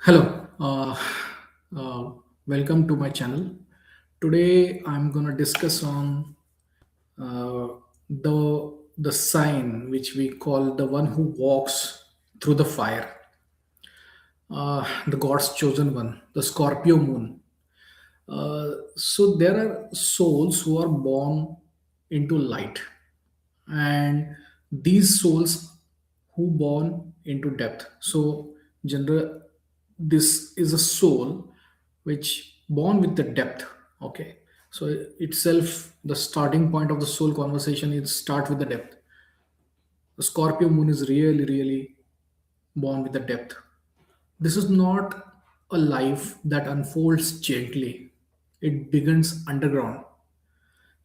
Hello, uh, welcome to my channel. Today I'm gonna discuss on uh, the sign which we call the one who walks through the fire, the God's chosen one, the Scorpio Moon. So there are souls who are born into light, and these souls who born into depth. So general, this is a soul which born with the depth. Okay, so itself the starting point of the soul conversation is start with the depth. The Scorpio Moon is really born with the depth. This is not a life that unfolds gently. It begins underground,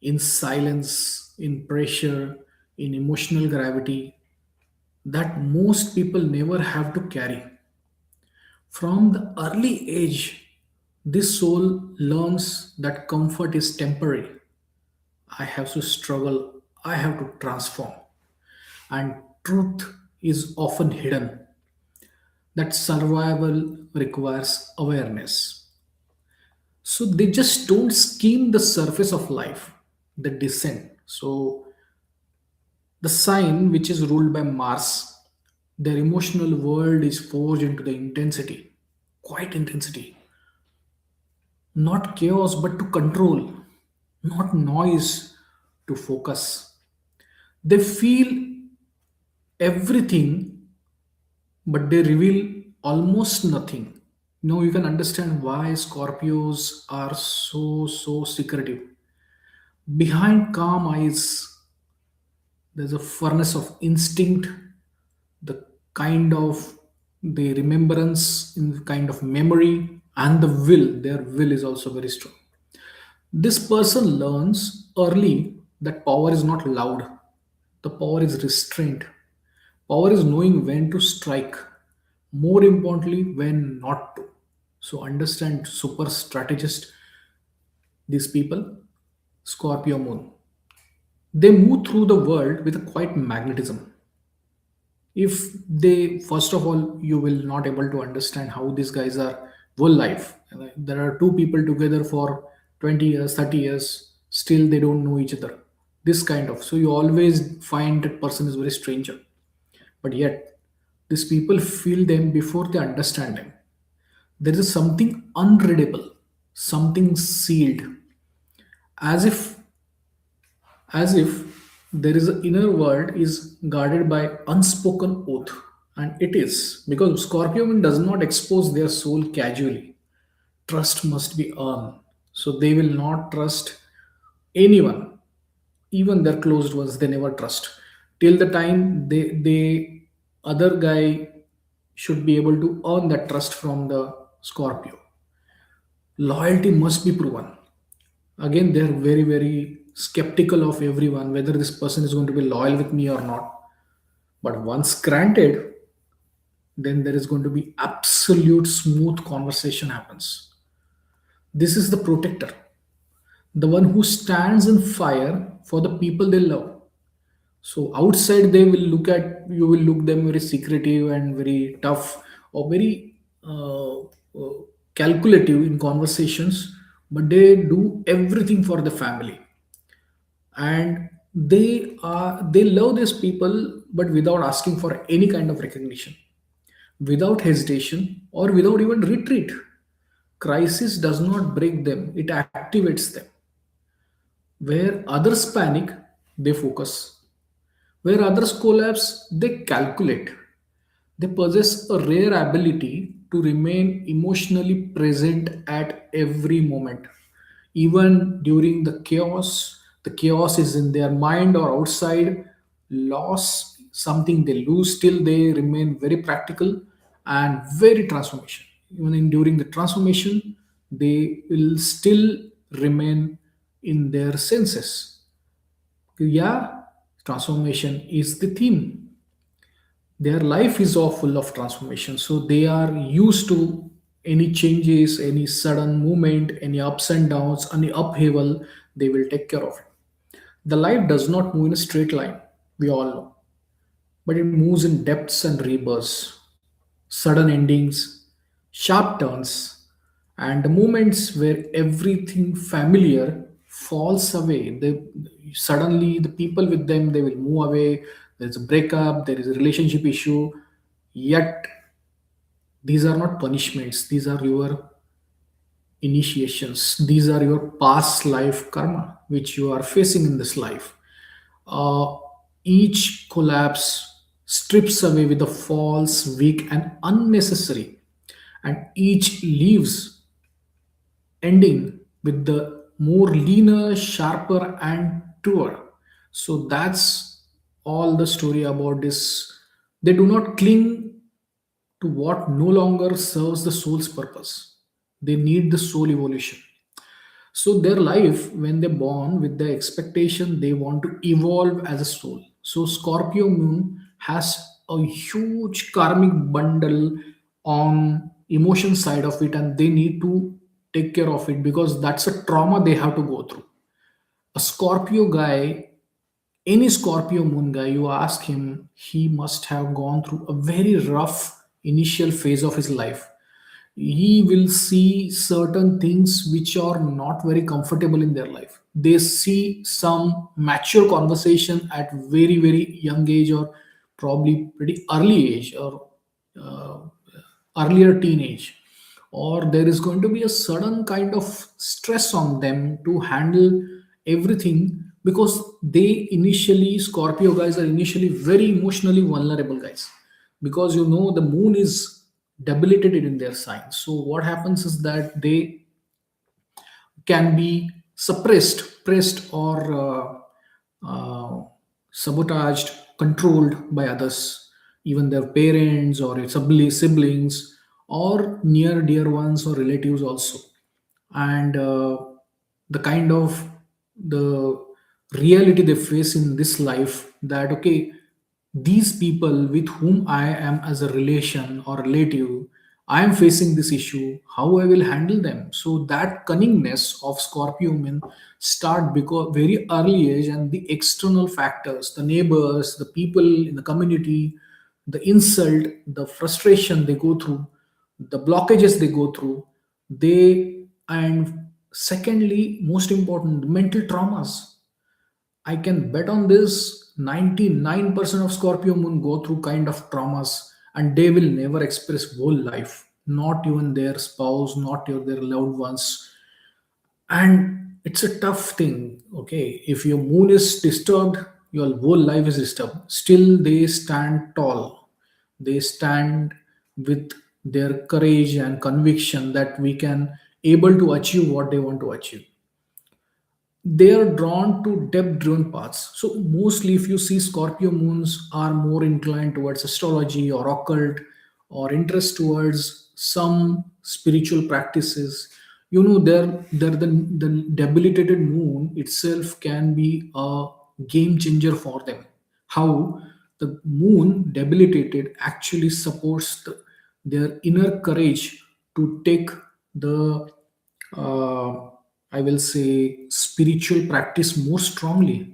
in silence, in pressure, in emotional gravity that most people never have to carry. From the early age, this soul learns that comfort is temporary. I have to struggle, I have to transform. And truth is often hidden, that survival requires awareness. So they just don't skim the surface of life, they descend. So the sign, which is ruled by Mars, their emotional world is forged into the intensity, quite intensity. Not chaos, but to control, not noise, to focus. They feel everything, but they reveal almost nothing. Now you can understand why Scorpios are so secretive. Behind calm eyes, there's a furnace of instinct, the kind of the remembrance, in the kind of memory, and the will. Their will is also very strong. This person learns early that power is not loud, the power is restraint. Power is knowing when to strike, more importantly, when not to. So, understand super strategist, these people, Scorpio Moon. They move through the world with a quiet magnetism. If they, first of all, you will not able to understand how these guys are whole life. There are two people together for 20 years, 30 years, still they don't know each other. This kind of, so you always find that person is very stranger, but yet these people feel them before they understand them. There is something unreadable, something sealed, as if there is an inner world is guarded by unspoken oath. And it is because Scorpio Moon does not expose their soul casually. Trust must be earned, so they will not trust anyone, even their closed ones. They never trust till the time they other guy should be able to earn that trust from the Scorpio. Loyalty must be proven. Again, they're very skeptical of everyone whether this person is going to be loyal with me or not. But once granted, then there is going to be absolute smooth conversation happens. This is the protector, the one who stands in fire for the people they love. So outside they will look at you will look them very secretive and very tough or very calculative in conversations, but they do everything for the family, and they love these people, but without asking for any kind of recognition, without hesitation, or without even retreat. Crisis does not break them, it activates them. Where others panic, they focus. Where others collapse, they calculate. They possess a rare ability to remain emotionally present at every moment. Even during the chaos is in their mind or outside, loss, something they lose, still they remain very practical and very transformation. Even in during the transformation, they will still remain in their senses. Yeah, transformation is the theme. Their life is all full of transformation, so they are used to any changes, any sudden movement, any ups and downs, any upheaval. They will take care of it. The life does not move in a straight line, we all know, but it moves in depths and rebirths, sudden endings, sharp turns, and the moments where everything familiar falls away. They suddenly the people with them they will move away. There's a breakup. There is a relationship issue. Yet these are not punishments. These are your initiations. These are your past life karma which you are facing in this life. uh, each collapse strips away with the false, weak, and unnecessary, and each leaves ending with the more leaner, sharper, and truer. So that's all the story about this. They do not cling to what no longer serves the soul's purpose. They need the soul evolution. So their life, when they born with the expectation they want to evolve as a soul. So Scorpio Moon has a huge karmic bundle on emotion side of it, and they need to take care of it because that's a trauma they have to go through. A Scorpio guy, any Scorpio Moon guy, you ask him, he must have gone through a very rough initial phase of his life. He will see certain things which are not very comfortable in their life. They see some mature conversation at very young age, or probably pretty early age, or uh, earlier teenage, or there is going to be a sudden kind of stress on them to handle everything, because they initially, Scorpio guys are initially very emotionally vulnerable guys, because the moon is debilitated in their sign. So what happens is that they can be suppressed, pressed, or sabotaged, controlled by others, even their parents or its siblings, or near dear ones or relatives also. And the kind of the reality they face in this life, that okay, these people with whom I am as a relation or relative, I am facing this issue, how I will handle them. So that cunningness of Scorpio men start because very early age, and the external factors, the neighbors, the people in the community, the insult, the frustration they go through, the blockages they go through, they and secondly, most important, mental traumas. I can bet on this 99% of Scorpio moon go through kind of traumas, and they will never express whole life, not even their spouse, not even their loved ones. And it's a tough thing. Okay, if your moon is disturbed, your whole life is disturbed. Still, they stand tall. They stand with their courage and conviction that we can able to achieve what they want to achieve. They are drawn to depth driven paths. So, mostly, if you see Scorpio moons are more inclined towards astrology or occult, or interest towards some spiritual practices. The debilitated moon itself can be a game changer for them. How the moon debilitated actually supports their inner courage to take the uh, I will say spiritual practice more strongly.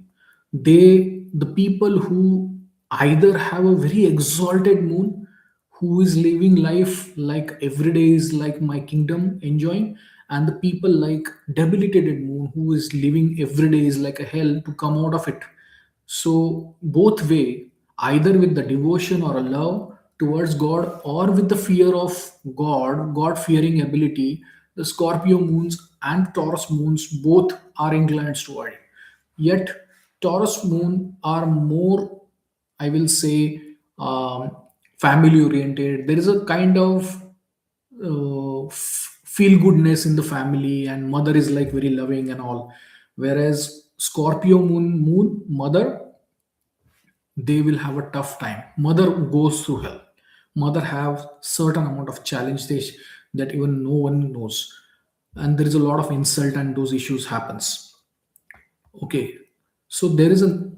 The people who either have a very exalted moon, who is living life like every day is like my kingdom enjoying, and the people like debilitated moon who is living every day is like a hell to come out of it. So both way, either with the devotion or a love towards God, or with the fear of God fearing ability, the Scorpio moons and Taurus moons both are inclined toward it. Yet Taurus moon are more, I will say, family oriented. There is a kind of feel goodness in the family, and mother is like very loving and all. Whereas Scorpio moon mother, they will have a tough time. Mother goes through hell. Mother have certain amount of challenge that even no one knows, and there is a lot of insult and those issues happens. Okay, so there is a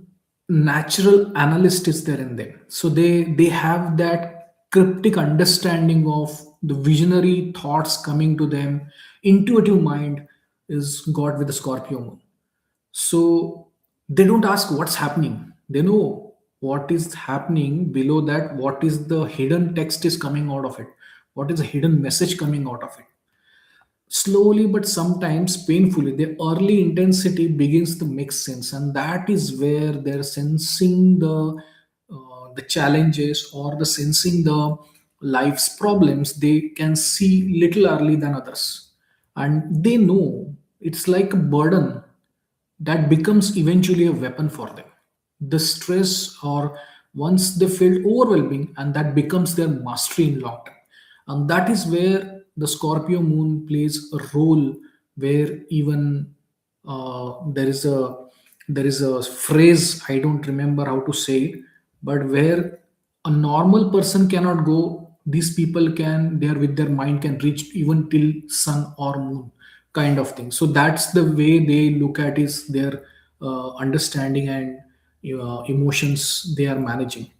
natural analyst is there in them, so they have that cryptic understanding of the visionary thoughts coming to them. Intuitive mind is got with the Scorpio moon. So they don't ask what's happening. They know what is happening below that, what is the hidden text is coming out of it. what is the hidden message coming out of it. Slowly but sometimes painfully, the early intensity begins to make sense, and that is where they're sensing the challenges, or the sensing the life's problems. They can see little early than others, and they know it's like a burden that becomes eventually a weapon for them. The stress, or once they felt overwhelming, and that becomes their mastery in long term. And that is where the Scorpio moon plays a role, where even there is a phrase, I don't remember how to say it, but where a normal person cannot go, these people can, they are with their mind, can reach even till sun or moon, kind of thing. So that's the way they look at is their understanding and emotions they are managing.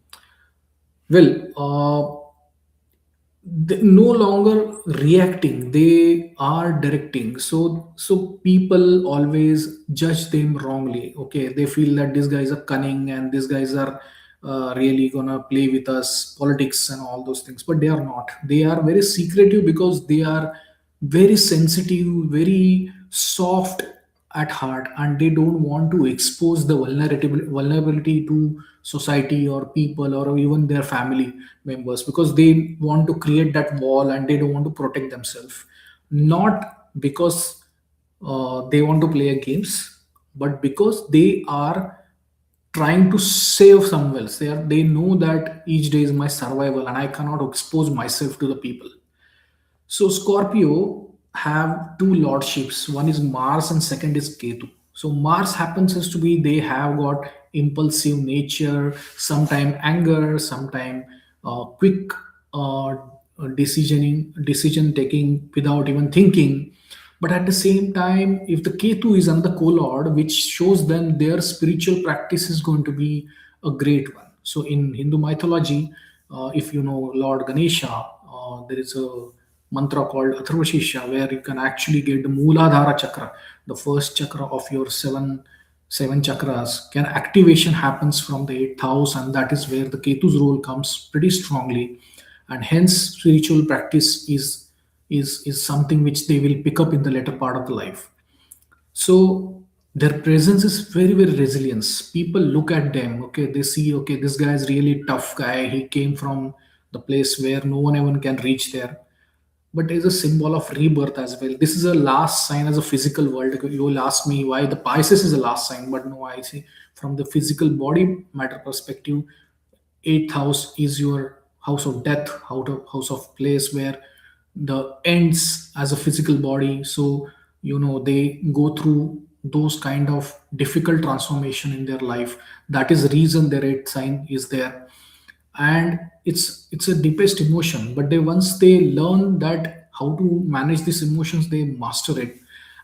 Well, they no longer reacting, they are directing. So people always judge them wrongly. Okay, they feel that these guys are cunning, and these guys are really gonna play with us politics and all those things, but they are not. They are very secretive because they are very sensitive, very soft at heart, and they don't want to expose the vulnerability to society or people or even their family members, because they want to create that wall and they don't want to protect themselves, not because they want to play games, but because they are trying to save someone else. They know that each day is my survival and I cannot expose myself to the people. So Scorpio have two lordships. One is Mars and second is Ketu. So Mars happens as to be, they have got impulsive nature, sometime anger, sometime quick decision taking without even thinking. But at the same time, if the Ketu is on the co-lord, which shows them their spiritual practice is going to be a great one. So in Hindu mythology, if you know Lord Ganesha, there is a mantra called Atharvashisha, where you can actually get the Mooladhara chakra, the first chakra of your seven chakras. Can activation happens from the eighth house, and that is where the Ketu's role comes pretty strongly, and hence spiritual practice is something which they will pick up in the later part of the life. So their presence is very, very resilience. People look at them, okay, they see, okay, this guy is really tough guy. He came from the place where no one even can reach there. But it is a symbol of rebirth as well. This is a last sign as a physical world. You will ask me why the Pisces is a last sign, but no, I see from the physical body matter perspective, eighth house is your house of death, house of place where the ends as a physical body. So they go through those kind of difficult transformation in their life. That is the reason the eighth sign is there, and it's a deepest emotion. But once they learn that how to manage these emotions, they master it,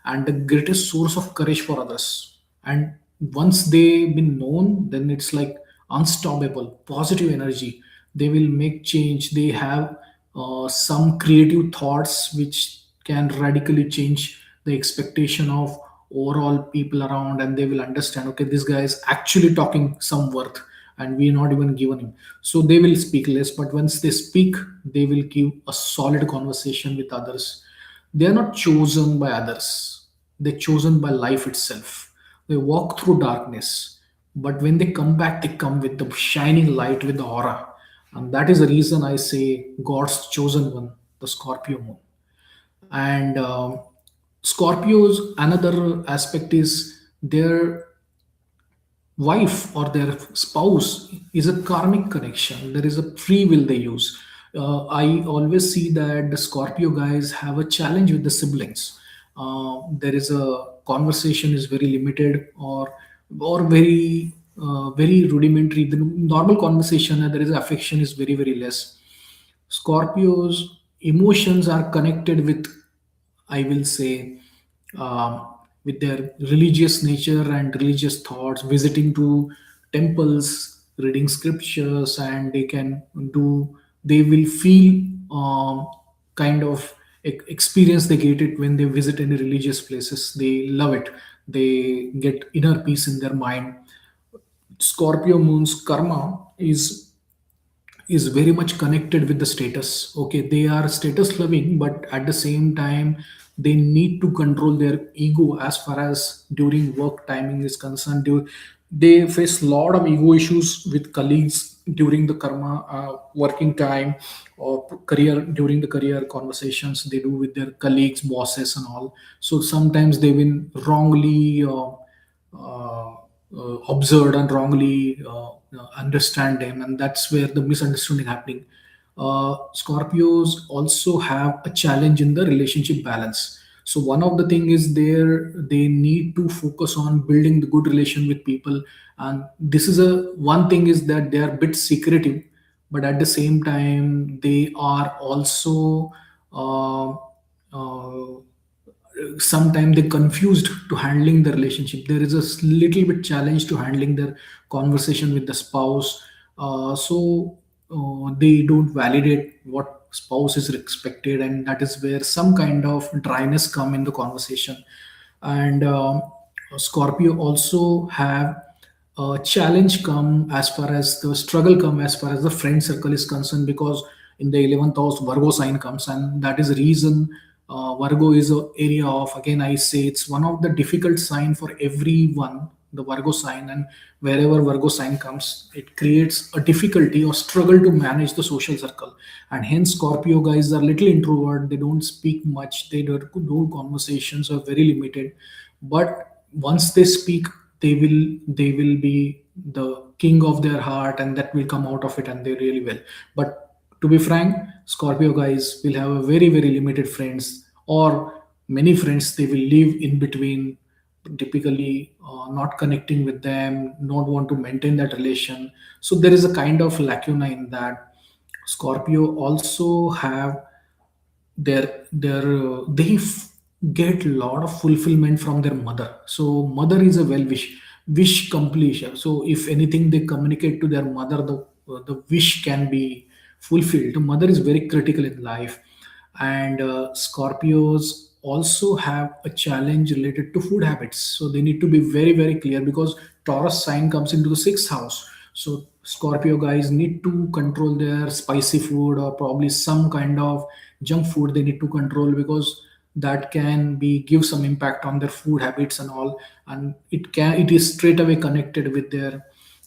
and the greatest source of courage for others. And once they've been known, then it's like unstoppable positive energy. They will make change. They have some creative thoughts which can radically change the expectation of overall people around, and they will understand, okay, this guy is actually talking some worth, and we are not even given him. So they will speak less, but once they speak, they will give a solid conversation with others. They are not chosen by others, they're chosen by life itself. They walk through darkness, but when they come back, they come with the shining light, with the aura. And that is the reason I say God's chosen one, the Scorpio moon. And Scorpios, another aspect is their wife or their spouse is a karmic connection. There is a free will they use. I always see that the Scorpio guys have a challenge with the siblings. There is a conversation is very limited, or very rudimentary. The normal conversation, there is affection is very, very less. Scorpios emotions are connected with, I will say, with their religious nature and religious thoughts, visiting to temples, reading scriptures, and they will feel kind of experience they get it when they visit any religious places. They love it. They get inner peace in their mind. Scorpio moon's karma is is very much connected with the status. Okay, they are status loving, but at the same time, they need to control their ego as far as during work timing is concerned. They face a lot of ego issues with colleagues during the karma working time, or career during the career conversations they do with their colleagues, bosses, and all. So sometimes they will wrongly observed and wrongly understand them, and that's where the misunderstanding happening. Scorpios also have a challenge in the relationship balance. So one of the thing is they need to focus on building the good relation with people, and this is a one thing is that they are a bit secretive, but at the same time they are also uh, sometimes they confused to handling the relationship. There is a little bit challenge to handling their conversation with the spouse. They don't validate what spouse is expected, and that is where some kind of dryness come in the conversation. And Scorpio also have a challenge come as far as the struggle come as far as the friend circle is concerned, because in the 11th house Virgo sign comes, and that is the reason Virgo is a area of, again I say, it's one of the difficult sign for everyone, the Virgo sign. And wherever Virgo sign comes, it creates a difficulty or struggle to manage the social circle. And hence Scorpio guys are little introvert, they don't speak much, they don't do conversations are very limited. But once they speak, they will be the king of their heart, and that will come out of it, and they really will. But to be frank, Scorpio guys will have a very very limited friends, or many friends they will live in between, typically not connecting with them, not want to maintain that relation. So there is a kind of lacuna in that. Scorpio also have get a lot of fulfillment from their mother. So mother is a wish completion. So if anything they communicate to their mother, the wish can be fulfilled. The mother is very critical in life. And Scorpios also have a challenge related to food habits, so they need to be very very clear, because Taurus sign comes into the sixth house. So Scorpio guys need to control their spicy food, or probably some kind of junk food they need to control, because that can be give some impact on their food habits and all. And it is straight away connected with their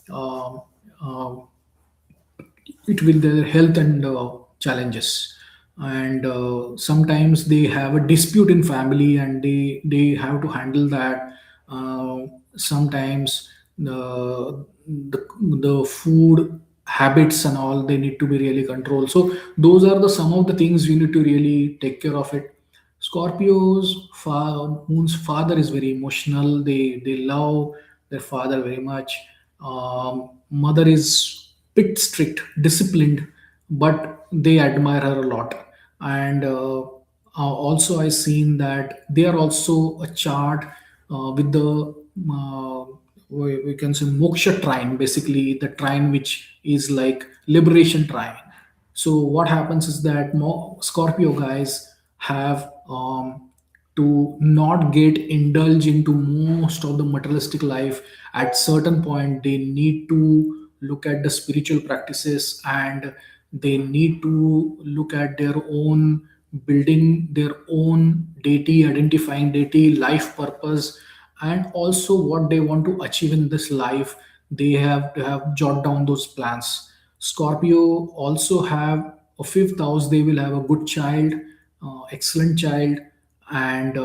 um, uh, it will their health and challenges. And sometimes they have a dispute in family, and they have to handle that. Sometimes the food habits and all, they need to be really controlled. So those are the some of the things we need to really take care of it. Moon's father is very emotional. They love their father very much. Mother is bit strict, disciplined, but they admire her a lot. And also I seen that they are also a chart with the we can say moksha trine, basically the trine which is like liberation trine. So what happens is that Scorpio guys have to not get indulge into most of the materialistic life. At certain point, they need to look at the spiritual practices, and they need to look at their own building their own deity, identifying deity, life purpose, and also what they want to achieve in this life. They have to have jot down those plans. Scorpio also have a fifth house. They will have a good child, excellent child, and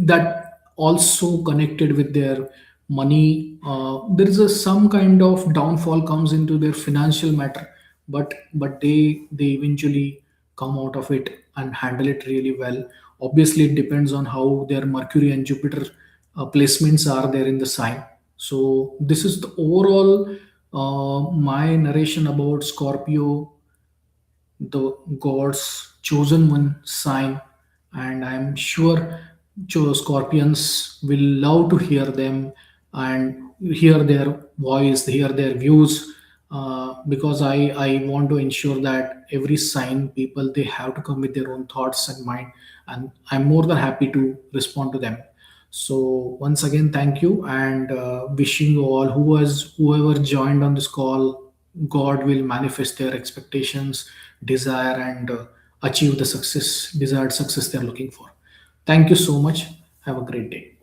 that also connected with their money. There is a some kind of downfall comes into their financial matter, but they eventually come out of it and handle it really well. Obviously, it depends on how their Mercury and Jupiter placements are there in the sign. So this is the overall my narration about Scorpio, the God's chosen one sign. And I'm sure Scorpions will love to hear them and hear their voice, hear their views, because I want to ensure that every sign people they have to come with their own thoughts and mind, and I'm more than happy to respond to them. So once again, thank you, and wishing you all whoever joined on this call God will manifest their expectations, desire, and achieve the success, desired success they are looking for. Thank you so much. Have a great day.